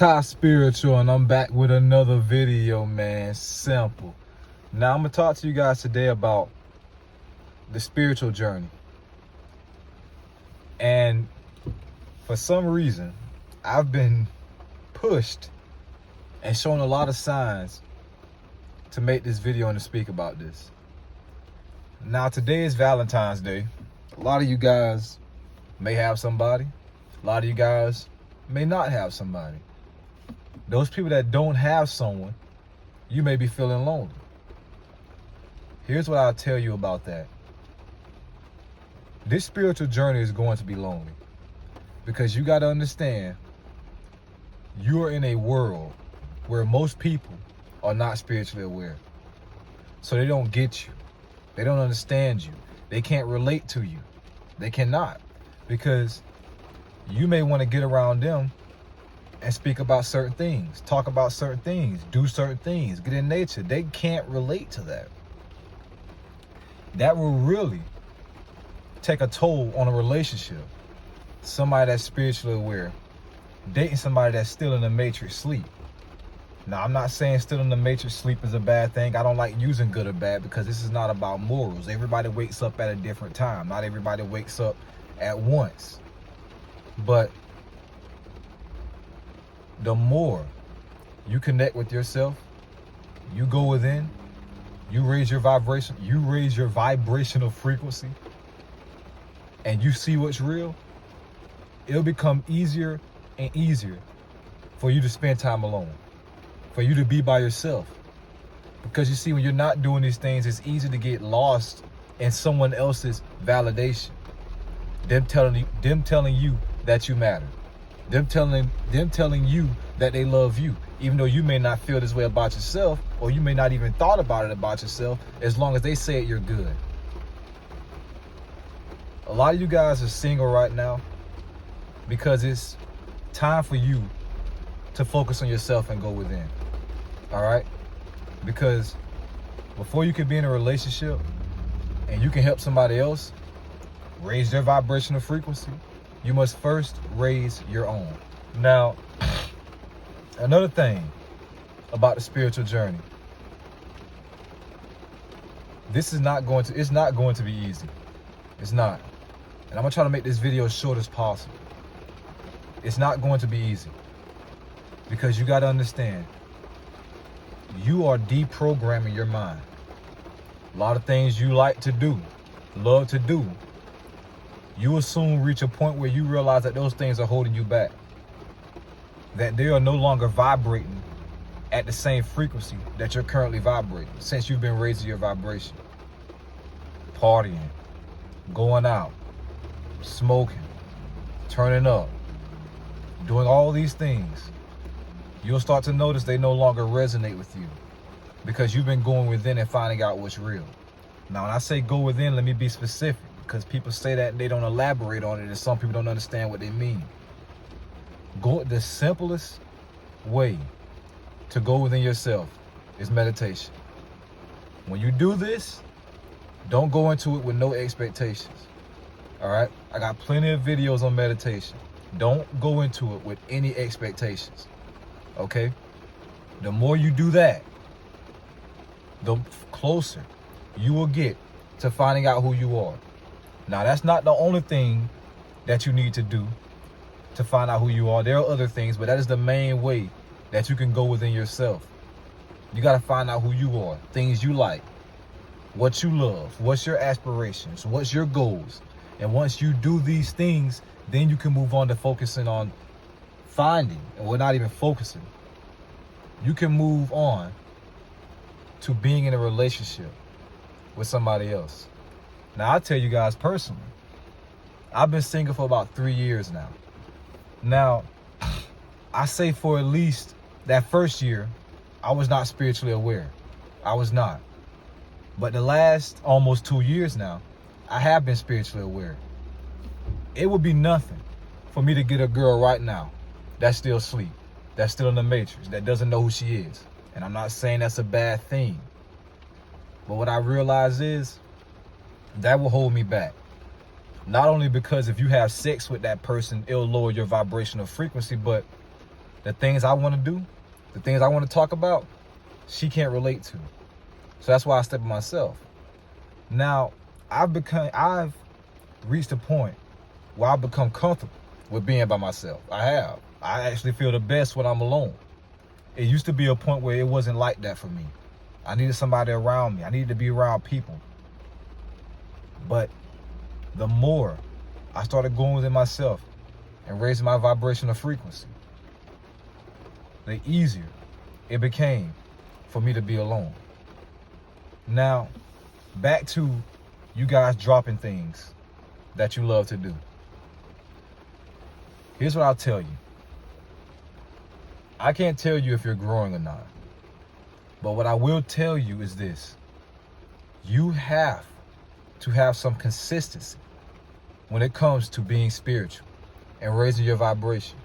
Top Spiritual, and I'm back with another video, man. Simple. Now I'm gonna talk to you guys today about the spiritual journey. And for some reason, I've been pushed and shown a lot of signs to make this video and to speak about this. Now today is Valentine's Day. A lot of you guys may have somebody. A lot of you guys may not have somebody. Those people that don't have someone, you may be feeling lonely. Here's what I'll tell you about that. This spiritual journey is going to be lonely because you got to understand you are in a world where most people are not spiritually aware. So they don't get you. They don't understand you. They can't relate to you. They cannot, because you may want to get around them and speak about certain things, talk about certain things, do certain things, get in nature. They can't relate to that. That will really take a toll on a relationship. Somebody that's spiritually aware, dating somebody that's still in the matrix sleep. Now, I'm not saying still in the matrix sleep is a bad thing. I don't like using good or bad because this is not about morals. Everybody wakes up at a different time. Not everybody wakes up at once. But the more you connect with yourself, you go within, you raise your vibration, you raise your vibrational frequency, and you see what's real, it'll become easier and easier for you to spend time alone, for you to be by yourself. Because you see, when you're not doing these things, it's easy to get lost in someone else's validation. Them telling you that you matter. Them telling you that they love you, even though you may not feel this way about yourself, or you may not even thought about it about yourself. As long as they say it, you're good. A lot of you guys are single right now because it's time for you to focus on yourself and go within. All right? Because before you can be in a relationship and you can help somebody else raise their vibrational frequency, you must first raise your own. Now, another thing about the spiritual journey, it's not going to be easy. It's not. And I'm gonna try to make this video as short as possible. It's not going to be easy because you got to understand, you are deprogramming your mind. A lot of things you like to do, love to do, you will soon reach a point where you realize that those things are holding you back. That they are no longer vibrating at the same frequency that you're currently vibrating since you've been raising your vibration. Partying, going out, smoking, turning up, doing all these things. You'll start to notice they no longer resonate with you because you've been going within and finding out what's real. Now, when I say go within, let me be specific, because people say that and they don't elaborate on it, and some people don't understand what they mean. The simplest way to go within yourself is meditation. When you do this, don't go into it with no expectations. All right? I got plenty of videos on meditation. Don't go into it with any expectations. Okay? The more you do that, the closer you will get to finding out who you are. Now, that's not the only thing that you need to do to find out who you are. There are other things, but that is the main way that you can go within yourself. You got to find out who you are, things you like, what you love, what's your aspirations, what's your goals. And once you do these things, then you can move on to focusing on finding, and we're not even focusing. You can move on to being in a relationship with somebody else. Now, I'll tell you guys personally, I've been single for about 3 years now. Now, I say for at least that first year, I was not spiritually aware. I was not. But the last almost 2 years now, I have been spiritually aware. It would be nothing for me to get a girl right now that's still asleep, that's still in the matrix, that doesn't know who she is. And I'm not saying that's a bad thing. But what I realize is that will hold me back. Not only because if you have sex with that person, it'll lower your vibrational frequency, but The things I want to do, the things I want to talk about, she can't relate to. So that's why I step myself. Now, I've reached a point where I've become comfortable with being by myself. I have. I actually feel the best when I'm alone. It used to be a point where it wasn't like that for me. I needed somebody around me. I needed to be around people. But the more I started going within myself and raising my vibrational frequency, the easier it became for me to be alone. Now, back to you guys dropping things that you love to do. Here's what I'll tell you. I can't tell you if you're growing or not. But what I will tell you is this. You have to have some consistency when it comes to being spiritual and raising your vibration,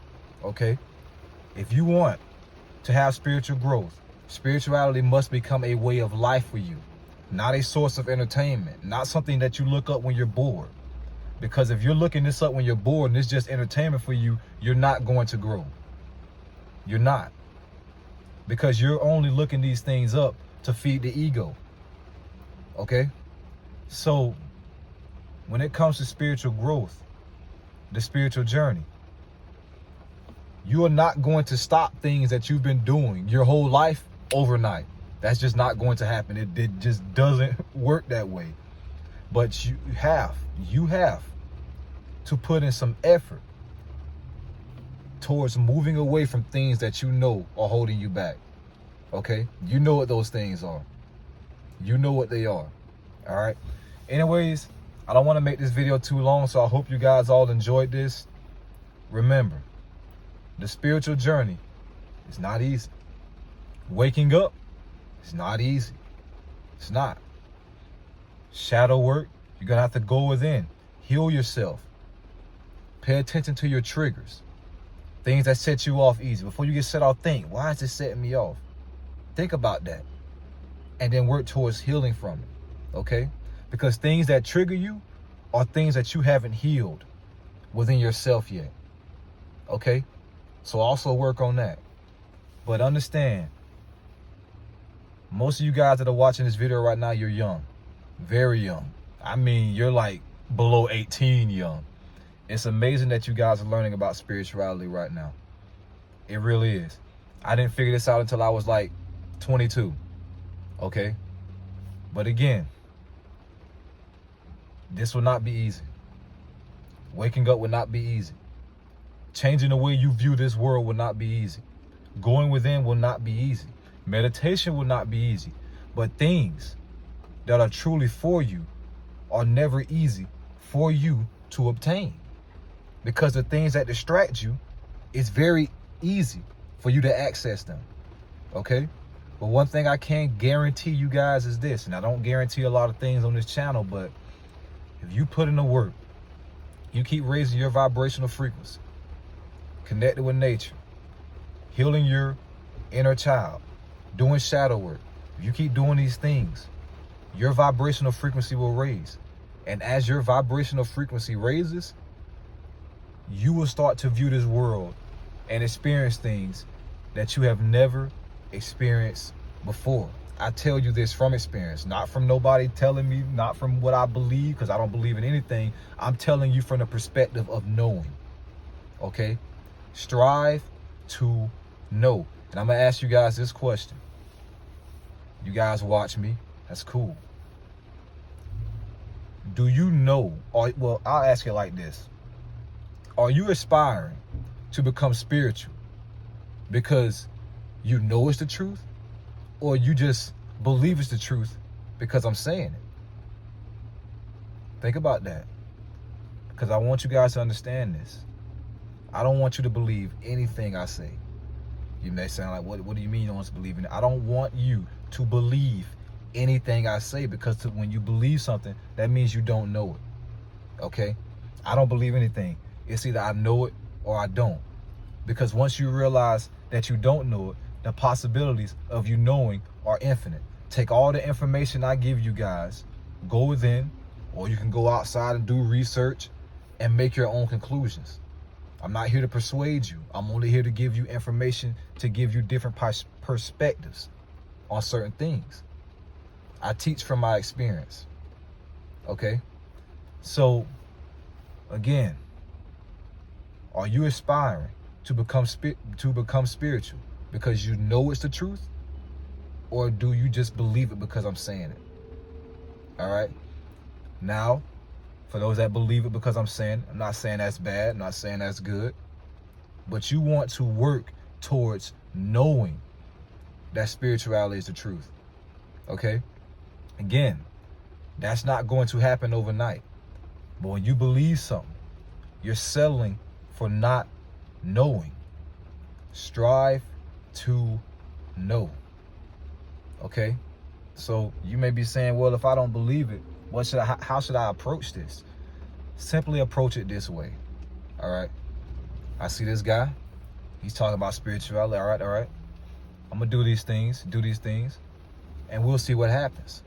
okay? If you want to have spiritual growth, spirituality must become a way of life for you, not a source of entertainment, not something that you look up when you're bored. Because if you're looking this up when you're bored and it's just entertainment for you, you're not going to grow. You're not. Because you're only looking these things up to feed the ego. Okay? So, when it comes to spiritual growth, the spiritual journey, you are not going to stop things that you've been doing your whole life overnight. That's just not going to happen. It just doesn't work that way. But you have to put in some effort towards moving away from things that you know are holding you back. Okay? You know what those things are. You know what they are. All right? Anyways, I don't want to make this video too long, so I hope you guys all enjoyed this. Remember, the spiritual journey is not easy. Waking up is not easy. It's not. Shadow work, you're going to have to go within. Heal yourself. Pay attention to your triggers. Things that set you off easy. Before you get set off, think, why is this setting me off? Think about that. And then work towards healing from it. Okay? Because things that trigger you are things that you haven't healed within yourself yet. Okay? So also work on that. But understand, most of you guys that are watching this video right now, you're young. Very young. I mean, you're like below 18 young. It's amazing that you guys are learning about spirituality right now. It really is. I didn't figure this out until I was like 22. Okay? But again, this will not be easy. Waking up will not be easy. Changing the way you view this world will not be easy. Going within will not be easy. Meditation will not be easy. But things that are truly for you are never easy for you to obtain. Because the things that distract you, it's very easy for you to access them. Okay? But one thing I can guarantee you guys is this, and I don't guarantee a lot of things on this channel, but if you put in the work, you keep raising your vibrational frequency, connected with nature, healing your inner child, doing shadow work. If you keep doing these things, your vibrational frequency will raise. And as your vibrational frequency raises, you will start to view this world and experience things that you have never experienced before. I tell you this from experience, not from nobody telling me, not from what I believe, because I don't believe in anything. I'm telling you from the perspective of knowing. Okay? Strive to know. And I'm going to ask you guys this question. You guys watch me. That's cool. Do you know, or well, I'll ask it like this. Are you aspiring to become spiritual because you know it's the truth, or you just believe it's the truth because I'm saying it? Think about that, because I want you guys to understand this. I don't want you to believe anything I say. You may sound like, what do you mean you don't want to believe in it? I don't want you to believe anything I say, because when you believe something, that means you don't know it. Okay? I don't believe anything. It's either I know it or I don't. Because once you realize that you don't know it, the possibilities of you knowing are infinite. Take all the information I give you guys, go within, or you can go outside and do research and make your own conclusions. I'm not here to persuade you. I'm only here to give you information, to give you different perspectives on certain things. I teach from my experience. Okay? So, again, are you aspiring to become spiritual because you know it's the truth? Or do you just believe it because I'm saying it? All right? Now, for those that believe it because I'm saying, I'm not saying that's bad, I'm not saying that's good, but you want to work towards knowing that spirituality is the truth. Okay? Again, that's not going to happen overnight. But when you believe something, you're settling for not knowing. Strive to know. Okay? So you may be saying, well, if I don't believe it, how should I approach this? Simply approach it this way. All right? I see this guy. He's talking about spirituality. All right. I'm going to do these things, and we'll see what happens.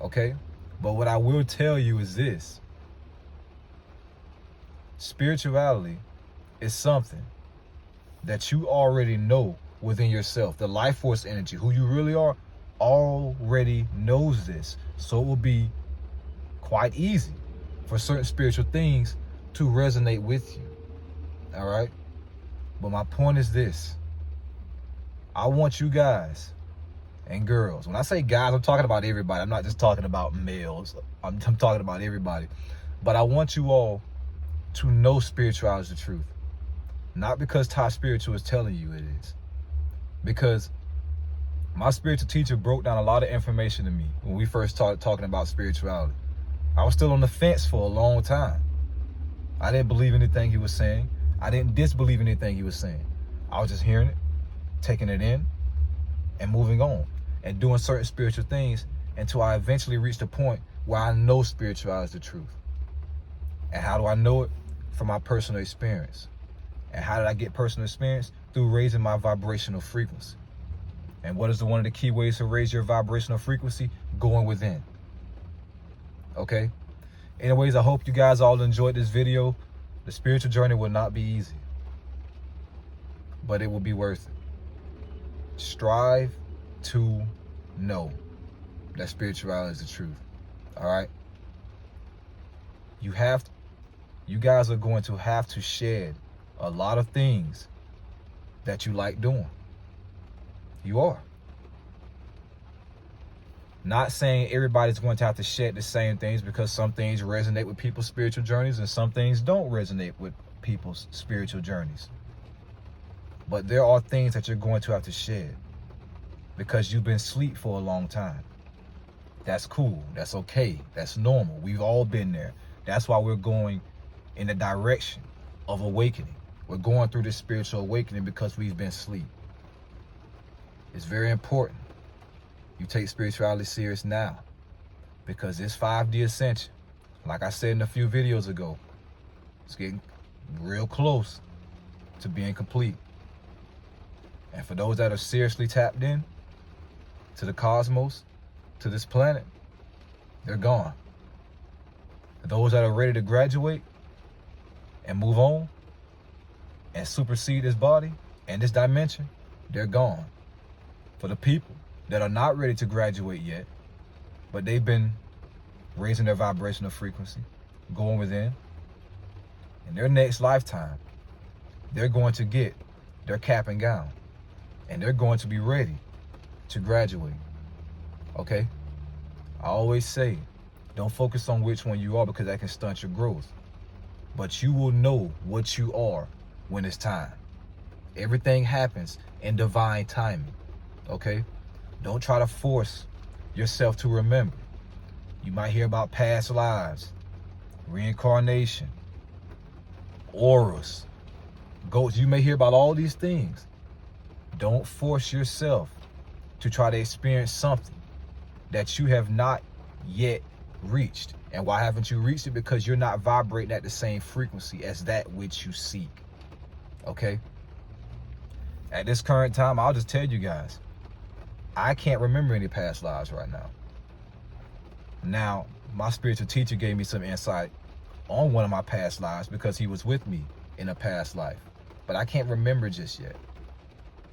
Okay? But what I will tell you is this. Spirituality is something that you already know within yourself. The life force energy, who you really are, already knows this. So it will be quite easy for certain spiritual things to resonate with you. All right? But my point is this. I want you guys and girls. When I say guys, I'm talking about everybody. I'm not just talking about males. I'm talking about everybody. But I want you all to know spirituality is the truth. Not because Top Spiritual is telling you it is. Because my spiritual teacher broke down a lot of information to me when we first started talking about spirituality. I was still on the fence for a long time. I didn't believe anything he was saying. I didn't disbelieve anything he was saying. I was just hearing it, taking it in, and moving on, and doing certain spiritual things until I eventually reached a point where I know spirituality is the truth. And how do I know it? From my personal experience. And how did I get personal experience? Through raising my vibrational frequency. And what is one of the key ways to raise your vibrational frequency? Going within. Okay? Anyways, I hope you guys all enjoyed this video. The spiritual journey will not be easy, but it will be worth it. Strive to know that spirituality is the truth. All right? You guys are going to have to shed a lot of things that you like doing. You are. Not saying everybody's going to have to shed the same things, because some things resonate with people's spiritual journeys and some things don't resonate with people's spiritual journeys. But there are things that you're going to have to shed because you've been asleep for a long time. That's cool. That's okay. That's normal. We've all been there. That's why we're going in the direction of awakening. We're going through this spiritual awakening because we've been asleep. It's very important you take spirituality serious now, because this 5D ascension, like I said in a few videos ago, it's getting real close to being complete. And for those that are seriously tapped in to the cosmos, to this planet, they're gone. For those that are ready to graduate and move on and supersede this body and this dimension, they're gone. For the people that are not ready to graduate yet, but they've been raising their vibrational frequency, going within, in their next lifetime, they're going to get their cap and gown, and they're going to be ready to graduate. Okay? I always say, don't focus on which one you are, because that can stunt your growth. But you will know what you are when it's time. Everything happens in divine timing. Okay? Don't try to force yourself to remember. You might hear about past lives, reincarnation, auras, ghosts. You may hear about all these things. Don't force yourself to try to experience something that you have not yet reached. And why haven't you reached it? Because you're not vibrating at the same frequency as that which you seek. Okay? At this current time, I'll just tell you guys, I can't remember any past lives right now. Now, my spiritual teacher gave me some insight on one of my past lives because he was with me in a past life, but I can't remember just yet.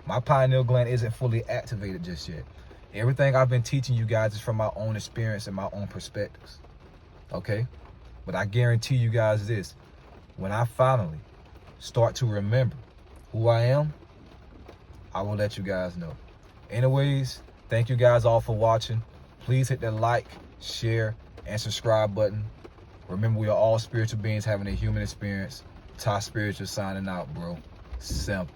My pineal gland isn't fully activated just yet. Everything I've been teaching you guys is from my own experience and my own perspectives, okay? But I guarantee you guys this, when I finally start to remember who I am, I will let you guys know. Anyways, thank you guys all for watching. Please hit that like, share, and subscribe button. Remember, we are all spiritual beings having a human experience. Ty Spiritual signing out, bro. Simple.